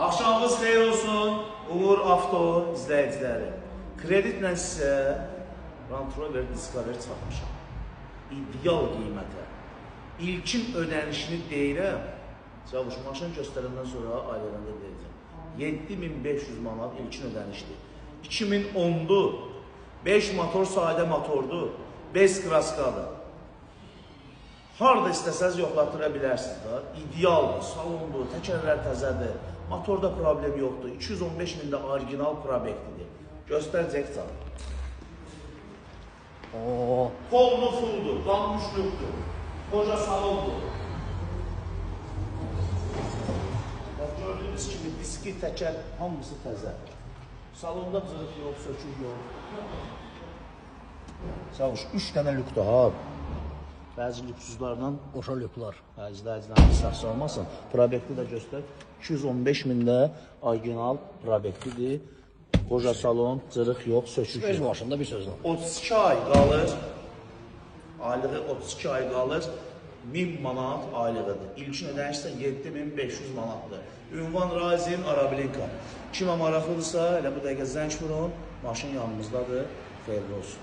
Axşamınız xeyir olsun, Uğur Avto izləyiciləri. Kreditlə sizə Range Rover Discovery çatmışam. İdeal qiymətə. İlkin ödənişini deyirəm. Çalış, maşın göstərəndən sonra ailələrində deyəcəm. 7500 manat ilkin ödənişdir. 2010'du, 5 motor sadə motordur, 5 kraskadır. Harada istəsəz yoxlatıra bilərsiniz da. İdealdır, salondur, təkərlər təzədir, motorda problem yoxdur. 215 mində orijinal probektidir. Göstərəcək canım. Kollu fulldur, qamuşluqdur, qoca salondur. Gördüyünüz kimi diski, təkər, hamısı təzə. Salonda cırıq yox, sökük yox. Çalış, 3 dənə lükdə ha. Bəzi lüksüzlərlə qoşa lüklər. İzləyicilərin səhvsi olmasın. Probekti də göstər. 215 mində orijinal probektidir. Qoca salon, cırıq yox, sökük yox. Öz maşında bir sözlə. 32 ay qalır. Aylığı 32 ay qalır. 1000 manat aylığıdır. İlkin ödəniş isə 7500 manatdır. Ünvan Razin Arablinka. Kimə maraqlıdırsa, elə bu dəqiqə zəng vurun. Maşın yanımızdadır. Xeyirli olsun.